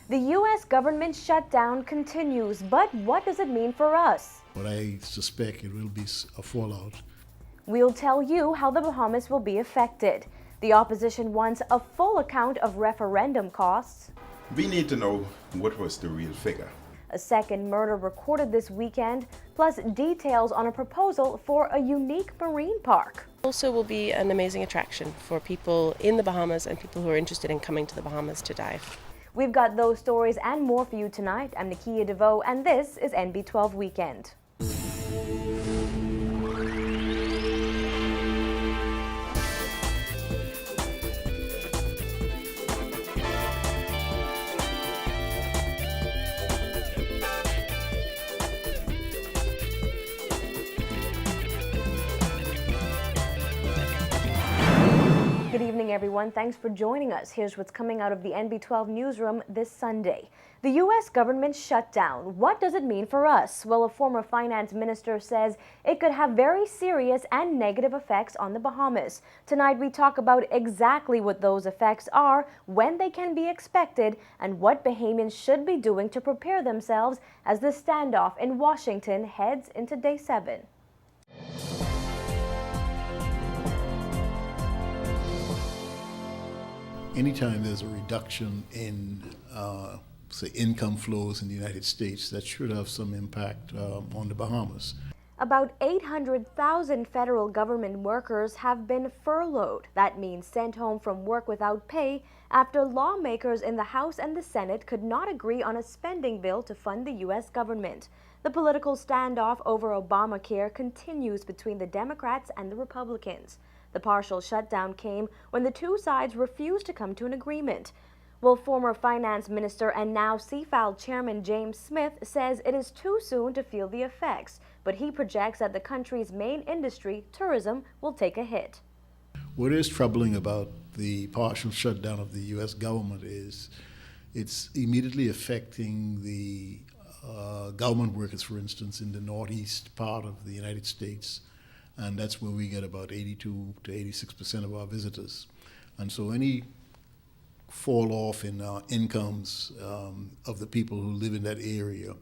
The U.S. government shutdown continues, but what does it mean for us? But I suspect it will be a fallout. We'll tell you how the Bahamas will be affected. The opposition wants a full account of referendum costs. We need to know what was the real figure. A second murder recorded this weekend, plus details on a proposal for a unique marine park. Also will be an amazing attraction for people in the Bahamas and people who are interested in coming to the Bahamas to dive. We've got those stories and more for you tonight. I'm Nakia DeVoe, and this is NB12 Weekend. Good evening, everyone. Thanks for joining us. Here's what's coming out of the NB12 newsroom this Sunday. The U.S. government shutdown. What does it mean for us? Well, a former finance minister says it could have very serious and negative effects on the Bahamas. Tonight, we talk about exactly what those effects are, when they can be expected, and what Bahamians should be doing to prepare themselves as the standoff in Washington heads into day 7. Anytime there's a reduction in, say, income flows in the United States, that should have some impact on the Bahamas. About 800,000 federal government workers have been furloughed. That means sent home from work without pay after lawmakers in the House and the Senate could not agree on a spending bill to fund the U.S. government. The political standoff over Obamacare continues between the Democrats and the Republicans. The partial shutdown came when the two sides refused to come to an agreement. Well, former finance minister and now CFAL chairman James Smith says it is too soon to feel the effects, but he projects that the country's main industry, tourism, will take a hit. What is troubling about the partial shutdown of the U.S. government is it's immediately affecting the government workers, for instance, in the northeast part of the United States. And that's where we get about 82 to 86% of our visitors. And so any fall off in incomes of the people who live in that area,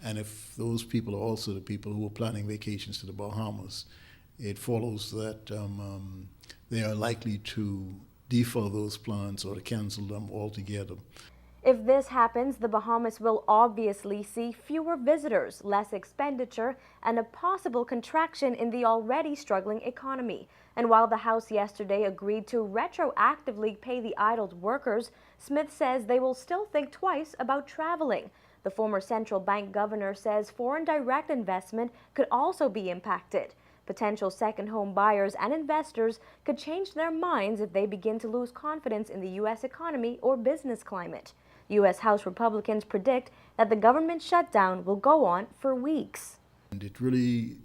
and if those people are also the people who are planning vacations to the Bahamas, it follows that they are likely to defer those plans or to cancel them altogether. If this happens, the Bahamas will obviously see fewer visitors, less expenditure, and a possible contraction in the already struggling economy. And while the House yesterday agreed to retroactively pay the idled workers, Smith says they will still think twice about traveling. The former central bank governor says foreign direct investment could also be impacted. Potential second home buyers and investors could change their minds if they begin to lose confidence in the U.S. economy or business climate. U.S. House Republicans predict that the government shutdown will go on for weeks. And it really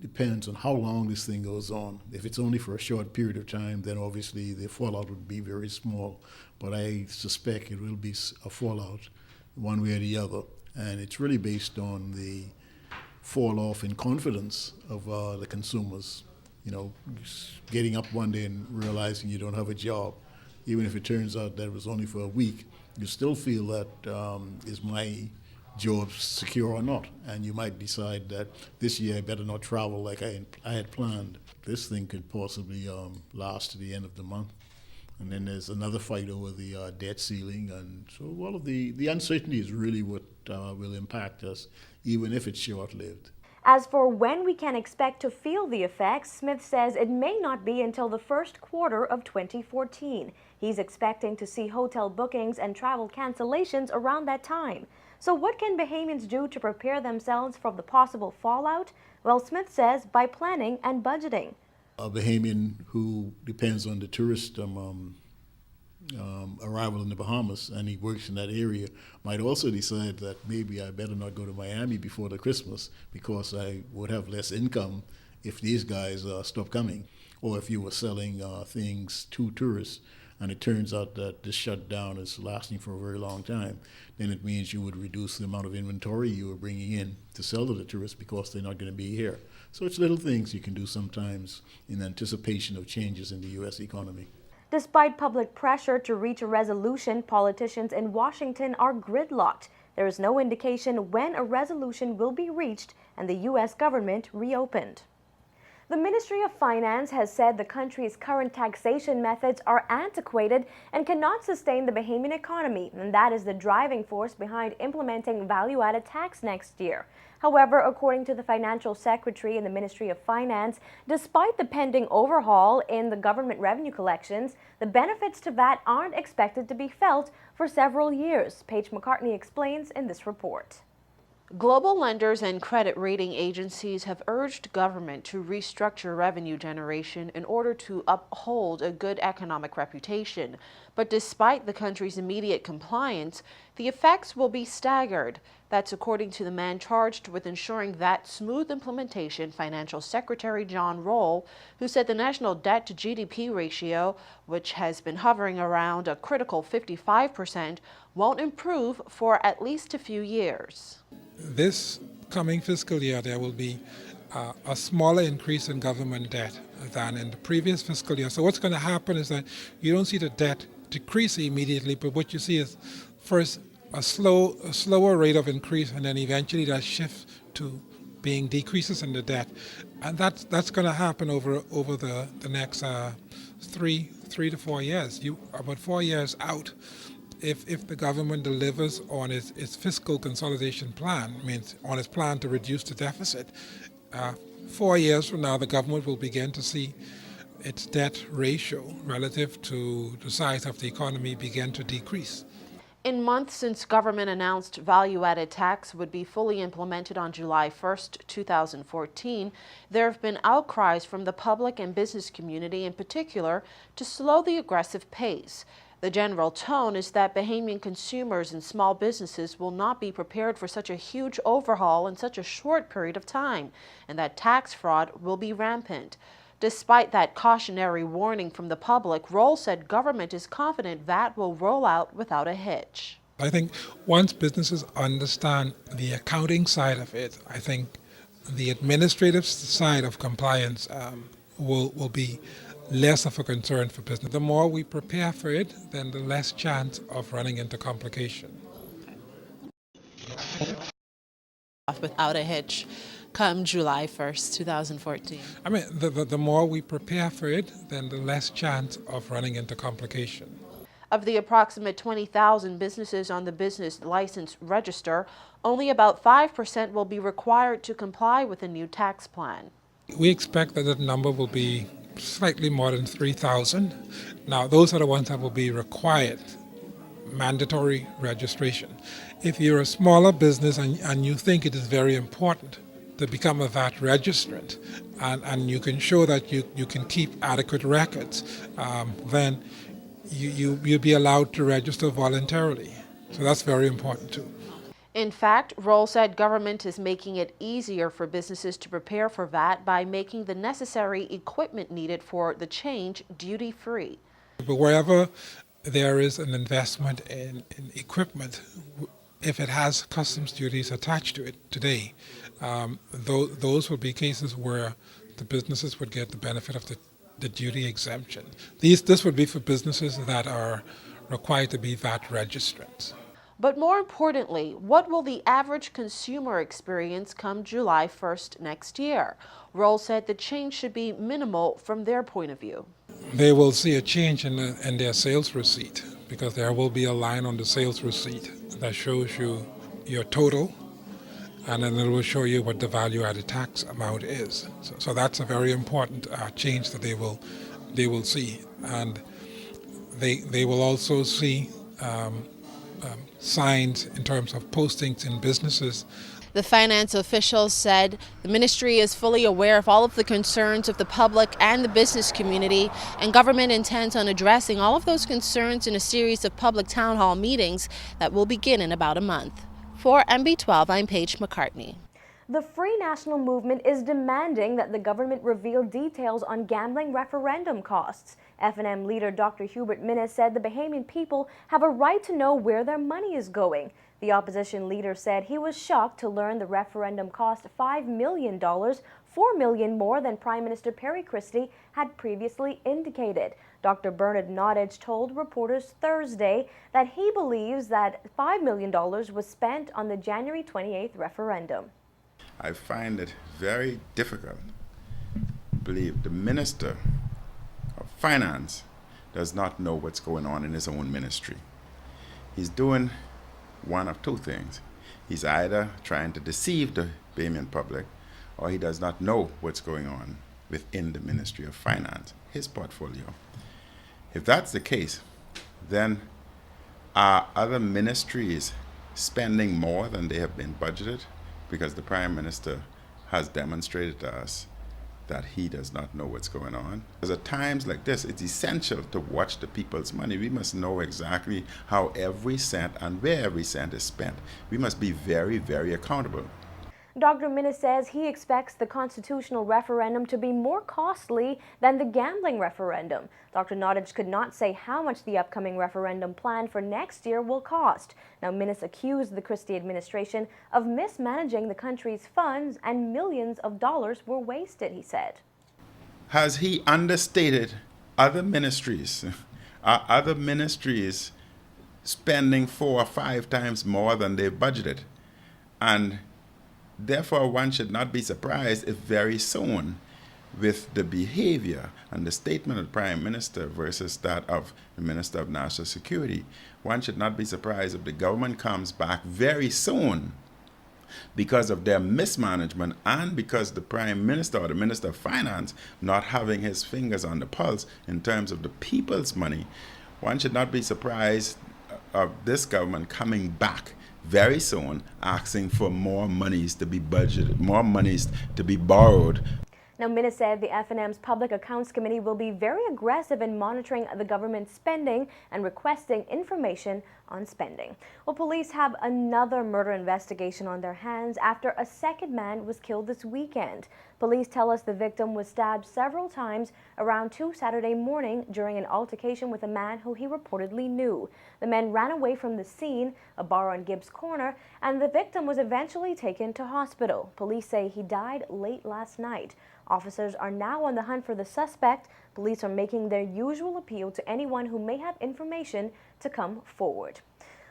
depends on how long this thing goes on. If it's only for a short period of time, then obviously the fallout would be very small. But I suspect it will be a fallout one way or the other. And it's really based on the fall off in confidence of the consumers. You know, getting up one day and realizing you don't have a job, even if it turns out that it was only for a week, you still feel that is my job secure or not? And you might decide that this year I better not travel like I had planned. This thing could possibly last to the end of the month. And then there's another fight over the debt ceiling. And so all of the uncertainty is really what will impact us, even if it's short-lived. As for when we can expect to feel the effects, Smith says it may not be until the first quarter of 2014. He's expecting to see hotel bookings and travel cancellations around that time. So what can Bahamians do to prepare themselves for the possible fallout? Well, Smith says by planning and budgeting. A Bahamian who depends on the tourist arrival in the Bahamas and he works in that area might also decide that maybe I better not go to Miami before the Christmas because I would have less income if these guys stop coming. Or if you were selling things to tourists and it turns out that this shutdown is lasting for a very long time, then it means you would reduce the amount of inventory you were bringing in to sell to the tourists because they're not going to be here. So it's little things you can do sometimes in anticipation of changes in the U.S. economy. Despite public pressure to reach a resolution, politicians in Washington are gridlocked. There is no indication when a resolution will be reached and the U.S. government reopened. The Ministry of Finance has said the country's current taxation methods are antiquated and cannot sustain the Bahamian economy, and that is the driving force behind implementing value-added tax next year. However, according to the Financial Secretary in the Ministry of Finance, despite the pending overhaul in the government revenue collections, the benefits to VAT aren't expected to be felt for several years. Paige McCartney explains in this report. Global lenders and credit rating agencies have urged government to restructure revenue generation in order to uphold a good economic reputation. But despite the country's immediate compliance, the effects will be staggered. That's according to the man charged with ensuring that smooth implementation, Financial Secretary John Roll, who said the national debt to GDP ratio, which has been hovering around a critical 55%, won't improve for at least a few years. This coming fiscal year, there will be a smaller increase in government debt than in the previous fiscal year. So what's going to happen is that you don't see the debt decrease immediately, but what you see is first a slower rate of increase, and then eventually that shift to being decreases in the debt, and that's going to happen over the next 3 to 4 years. About 4 years out. If the government delivers on its fiscal consolidation plan, means on its plan to reduce the deficit, 4 years from now the government will begin to see its debt ratio relative to the size of the economy begin to decrease. In months since government announced value-added tax would be fully implemented on July 1st, 2014, there have been outcries from the public and business community in particular to slow the aggressive pace. The general tone is that Bahamian consumers and small businesses will not be prepared for such a huge overhaul in such a short period of time, and that tax fraud will be rampant. Despite that cautionary warning from the public, Roll said government is confident VAT will roll out without a hitch. I think once businesses understand the accounting side of it, I think the administrative side of compliance will be less of a concern for business. The more we prepare for it, then the less chance of running into complication. Without a hitch come July 1st, 2014. I mean, the more we prepare for it, then the less chance of running into complication. Of the approximate 20,000 businesses on the business license register, only about 5% will be required to comply with the new tax plan. We expect that number will be slightly more than 3,000. Now, those are the ones that will be required, mandatory registration. If you're a smaller business and you think it is very important to become a VAT registrant, and you can show that you can keep adequate records, then you'll be allowed to register voluntarily. So that's very important too. In fact, Roll said government is making it easier for businesses to prepare for VAT by making the necessary equipment needed for the change duty-free. But wherever there is an investment in equipment, if it has customs duties attached to it today, those would be cases where the businesses would get the benefit of the duty exemption. This would be for businesses that are required to be VAT registrants. But more importantly, what will the average consumer experience come July 1st next year? Roll said the change should be minimal from their point of view. They will see a change in their sales receipt, because there will be a line on the sales receipt that shows you your total, and then it will show you what the value-added tax amount is. So that's a very important change that they will see, and they will also see signs in terms of postings in businesses. The finance officials said the ministry is fully aware of all of the concerns of the public and the business community, and government intends on addressing all of those concerns in a series of public town hall meetings that will begin in about a month. For MB12, I'm Paige McCartney. The Free National Movement is demanding that the government reveal details on gambling referendum costs. F&M leader Dr. Hubert Minnis said the Bahamian people have a right to know where their money is going. The opposition leader said he was shocked to learn the referendum cost $5 million, $4 million more than Prime Minister Perry Christie had previously indicated. Dr. Bernard Nottage told reporters Thursday that he believes that $5 million was spent on the January 28th referendum. I find it very difficult to believe the Minister of Finance does not know what's going on in his own ministry. He's doing one of two things. He's either trying to deceive the Bahamian public, or he does not know what's going on within the Ministry of Finance, his portfolio. If that's the case, then are other ministries spending more than they have been budgeted? Because the Prime Minister has demonstrated to us that he does not know what's going on. Because at times like this, it's essential to watch the people's money. We must know exactly how every cent and where every cent is spent. We must be very, very accountable. Dr. Minnis says he expects the constitutional referendum to be more costly than the gambling referendum. Dr. Nottage could not say how much the upcoming referendum plan for next year will cost. Now, Minnis accused the Christie administration of mismanaging the country's funds and millions of dollars were wasted, he said. Has he understated other ministries? Are other ministries spending 4 or 5 times more than they've budgeted? And therefore, one should not be surprised if very soon, with the behavior and the statement of the Prime Minister versus that of the Minister of National Security, one should not be surprised if the government comes back very soon because of their mismanagement and because the Prime Minister or the Minister of Finance not having his fingers on the pulse in terms of the people's money. One should not be surprised of this government coming back very soon asking for more monies to be budgeted, more monies to be borrowed. Now, Minnis said the FNM's Public Accounts Committee will be very aggressive in monitoring the government's spending and requesting information on spending. Well, police have another murder investigation on their hands after a second man was killed this weekend. Police tell us the victim was stabbed several times around 2 Saturday morning during an altercation with a man who he reportedly knew. The men ran away from the scene, a bar on Gibbs Corner, and the victim was eventually taken to hospital. Police say he died late last night. Officers are now on the hunt for the suspect. Police are making their usual appeal to anyone who may have information to come forward.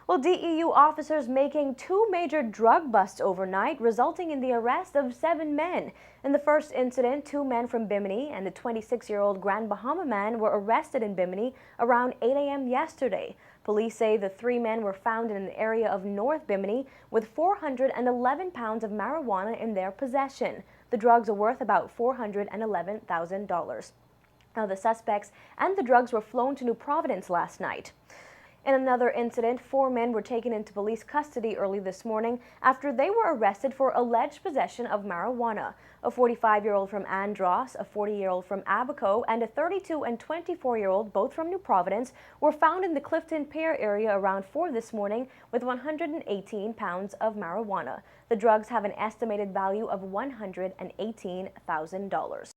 Well, DEU officers making 2 major drug busts overnight, resulting in the arrest of 7 men. In the first incident, 2 men from Bimini and the 26-year-old Grand Bahama man were arrested in Bimini around 8 a.m. yesterday. Police say the 3 men were found in an area of North Bimini with 411 pounds of marijuana in their possession. The drugs are worth about $411,000. Now, the suspects and the drugs were flown to New Providence last night. In another incident, 4 men were taken into police custody early this morning after they were arrested for alleged possession of marijuana. A 45-year-old from Andros, a 40-year-old from Abaco, and a 32 and 24-year-old, both from New Providence, were found in the Clifton Pier area around 4 this morning with 118 pounds of marijuana. The drugs have an estimated value of $118,000.